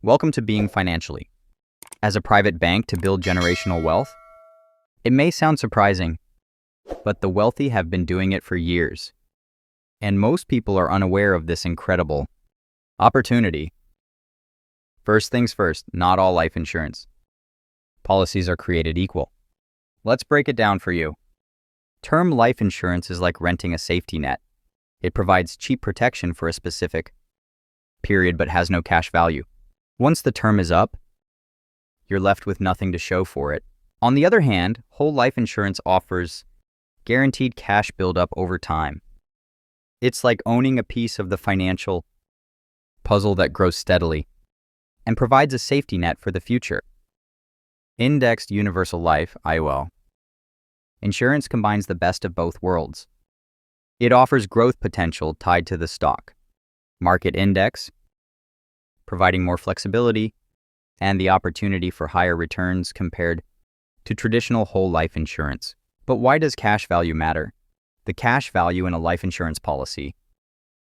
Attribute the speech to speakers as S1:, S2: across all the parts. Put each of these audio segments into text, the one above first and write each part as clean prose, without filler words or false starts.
S1: Welcome to Being Financially. As a private bank to build generational wealth? It may sound surprising, but the wealthy have been doing it for years. And most people are unaware of this incredible opportunity. First things first, not all life insurance policies are created equal. Let's break it down for you. Term life insurance is like renting a safety net. It provides cheap protection for a specific period but has no cash value. Once the term is up, you're left with nothing to show for it. On the other hand, whole life insurance offers guaranteed cash buildup over time. It's like owning a piece of the financial puzzle that grows steadily and provides a safety net for the future. Indexed Universal Life, IUL, insurance combines the best of both worlds. It offers growth potential tied to the stock market index, providing more flexibility and the opportunity for higher returns compared to traditional whole life insurance. But why does cash value matter? The cash value in a life insurance policy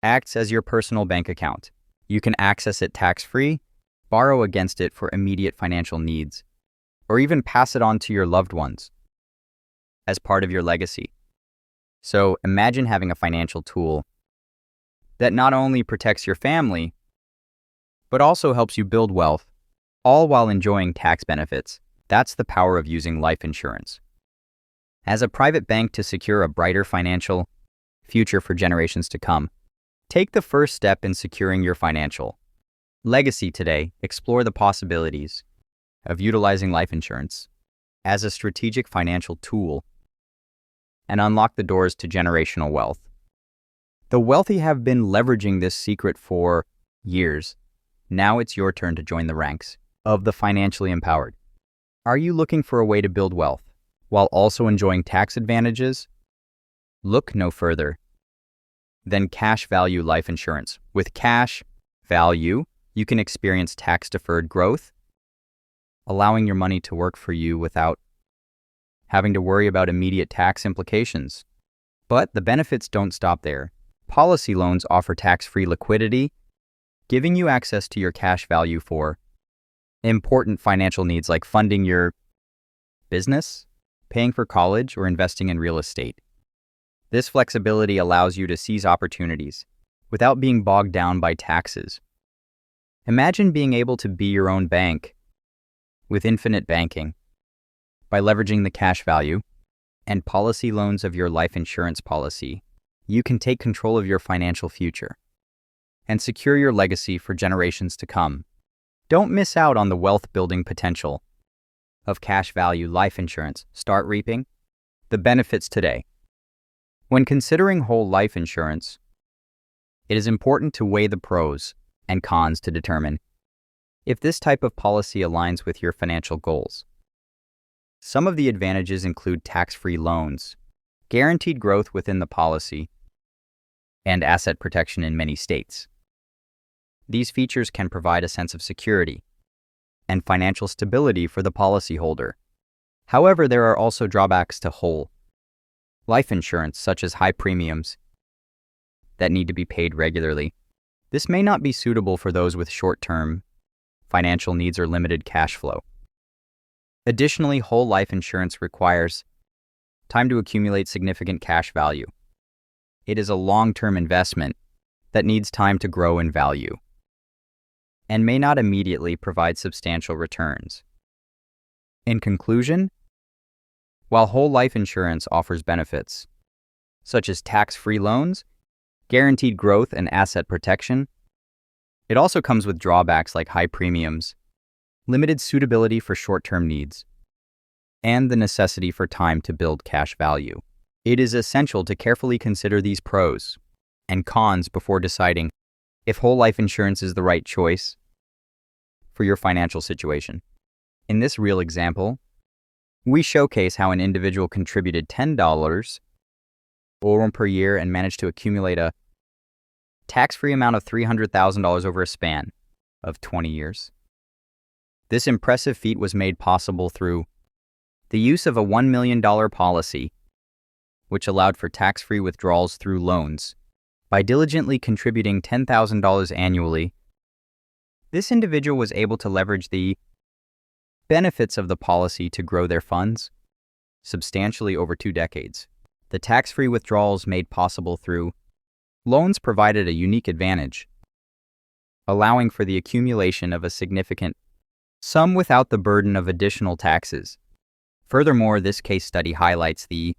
S1: acts as your personal bank account. You can access it tax-free, borrow against it for immediate financial needs, or even pass it on to your loved ones as part of your legacy. So imagine having a financial tool that not only protects your family, but also helps you build wealth, all while enjoying tax benefits. That's the power of using life insurance as a private bank to secure a brighter financial future for generations to come. Take the first step in securing your financial legacy today. Explore the possibilities of utilizing life insurance as a strategic financial tool and unlock the doors to generational wealth. The wealthy have been leveraging this secret for years. Now it's your turn to join the ranks of the financially empowered. Are you looking for a way to build wealth while also enjoying tax advantages? Look no further than cash value life insurance. With cash value, you can experience tax-deferred growth, allowing your money to work for you without having to worry about immediate tax implications. But the benefits don't stop there. Policy loans offer tax-free liquidity, giving you access to your cash value for important financial needs like funding your business, paying for college, or investing in real estate. This flexibility allows you to seize opportunities without being bogged down by taxes. Imagine being able to be your own bank with infinite banking. By leveraging the cash value and policy loans of your life insurance policy, you can take control of your financial future and secure your legacy for generations to come. Don't miss out on the wealth-building potential of cash value life insurance. Start reaping the benefits today. When considering whole life insurance, it is important to weigh the pros and cons to determine if this type of policy aligns with your financial goals. Some of the advantages include tax-free loans, guaranteed growth within the policy, and asset protection in many states. These features can provide a sense of security and financial stability for the policyholder. However, there are also drawbacks to whole life insurance, such as high premiums that need to be paid regularly. This may not be suitable for those with short-term financial needs or limited cash flow. Additionally, whole life insurance requires time to accumulate significant cash value. It is a long-term investment that needs time to grow in value and may not immediately provide substantial returns. In conclusion, while whole life insurance offers benefits such as tax-free loans, guaranteed growth, and asset protection, it also comes with drawbacks like high premiums, limited suitability for short-term needs, and the necessity for time to build cash value. It is essential to carefully consider these pros and cons before deciding if whole life insurance is the right choice for your financial situation. In this real example, we showcase how an individual contributed $10 per year and managed to accumulate a tax-free amount of $300,000 over a span of 20 years. This impressive feat was made possible through the use of a $1 million policy, which allowed for tax-free withdrawals through loans. By diligently contributing $10,000 annually, This individual was able to leverage the benefits of the policy to grow their funds substantially over 2 decades. The tax-free withdrawals made possible through loans provided a unique advantage, allowing for the accumulation of a significant sum without the burden of additional taxes. Furthermore, this case study highlights the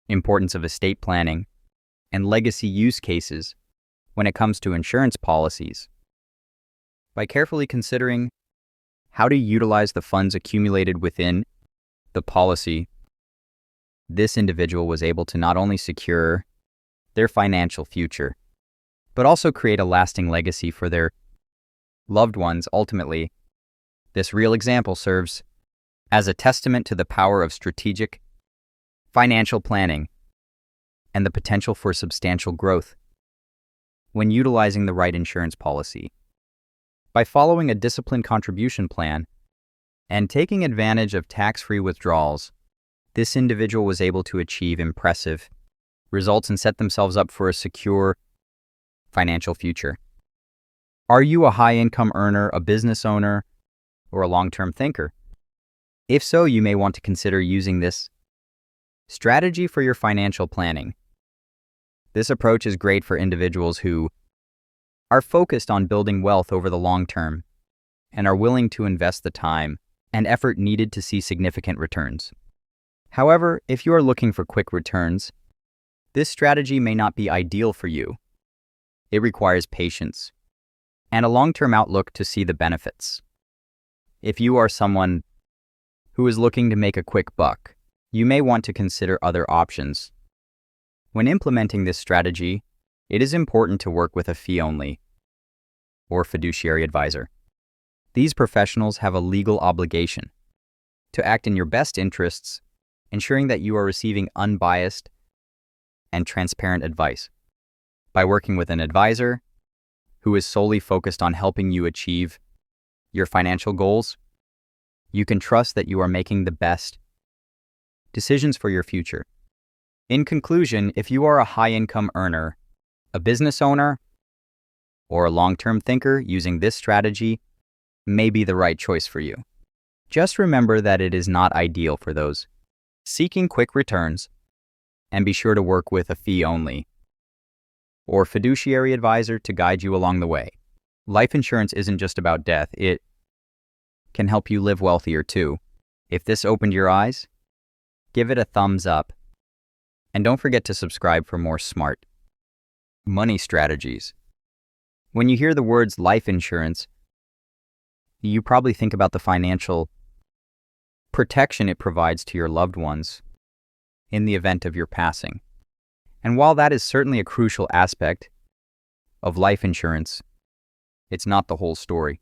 S1: importance of estate planning and legacy use cases when it comes to insurance policies. By carefully considering how to utilize the funds accumulated within the policy, this individual was able to not only secure their financial future, but also create a lasting legacy for their loved ones. Ultimately, this real example serves as a testament to the power of strategic financial planning and the potential for substantial growth when utilizing the right insurance policy. By following a disciplined contribution plan and taking advantage of tax-free withdrawals, this individual was able to achieve impressive results and set themselves up for a secure financial future. Are you a high-income earner, a business owner, or a long-term thinker? If so, you may want to consider using this strategy for your financial planning. This approach is great for individuals who are focused on building wealth over the long term and are willing to invest the time and effort needed to see significant returns. However, if you are looking for quick returns, this strategy may not be ideal for you. It requires patience and a long-term outlook to see the benefits. If you are someone who is looking to make a quick buck, you may want to consider other options. When implementing this strategy, it is important to work with a fee-only or fiduciary advisor. These professionals have a legal obligation to act in your best interests, ensuring that you are receiving unbiased and transparent advice. By working with an advisor who is solely focused on helping you achieve your financial goals, you can trust that you are making the best decisions for your future. In conclusion, if you are a high-income earner, a business owner, or a long-term thinker, using this strategy may be the right choice for you. Just remember that it is not ideal for those seeking quick returns, and be sure to work with a fee-only or fiduciary advisor to guide you along the way. Life insurance isn't just about death, it can help you live wealthier too. If this opened your eyes, give it a thumbs up, and don't forget to subscribe for more smart money strategies. When you hear the words life insurance, you probably think about the financial protection it provides to your loved ones in the event of your passing. And while that is certainly a crucial aspect of life insurance, it's not the whole story.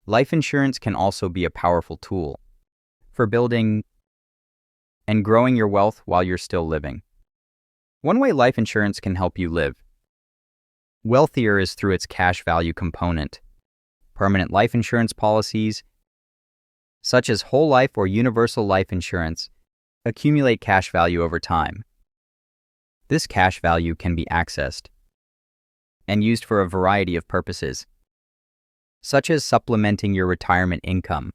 S1: Life insurance can also be a powerful tool for building and growing your wealth while you're still living. One way life insurance can help you live wealthier is through its cash value component. Permanent life insurance policies, such as whole life or universal life insurance, accumulate cash value over time. This cash value can be accessed and used for a variety of purposes, such as supplementing your retirement income,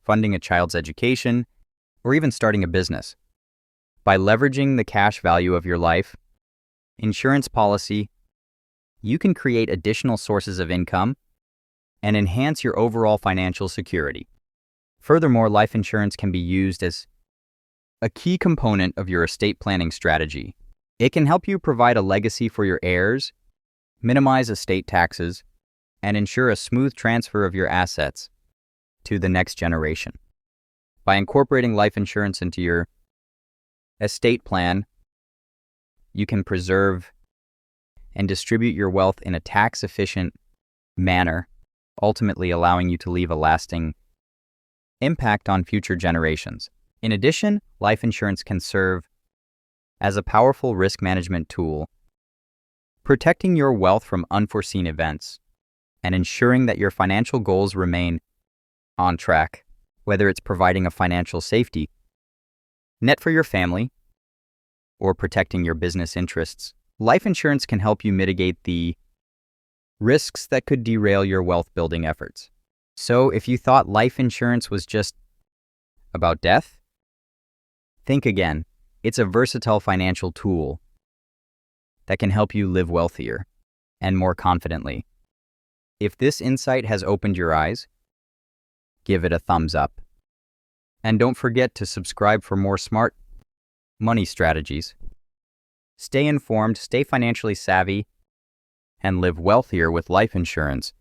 S1: funding a child's education, or even starting a business. By leveraging the cash value of your life insurance policy, you can create additional sources of income and enhance your overall financial security. Furthermore, life insurance can be used as a key component of your estate planning strategy. It can help you provide a legacy for your heirs, minimize estate taxes, and ensure a smooth transfer of your assets to the next generation. By incorporating life insurance into your estate plan, you can preserve and distribute your wealth in a tax-efficient manner, ultimately allowing you to leave a lasting impact on future generations. In addition, life insurance can serve as a powerful risk management tool, protecting your wealth from unforeseen events and ensuring that your financial goals remain on track, whether it's providing a financial safety net for your family or protecting your business interests. Life insurance can help you mitigate the risks that could derail your wealth-building efforts. So if you thought life insurance was just about death, think again. It's a versatile financial tool that can help you live wealthier and more confidently. If this insight has opened your eyes, give it a thumbs up. And don't forget to subscribe for more smart money strategies. Stay informed, stay financially savvy, and live wealthier with life insurance.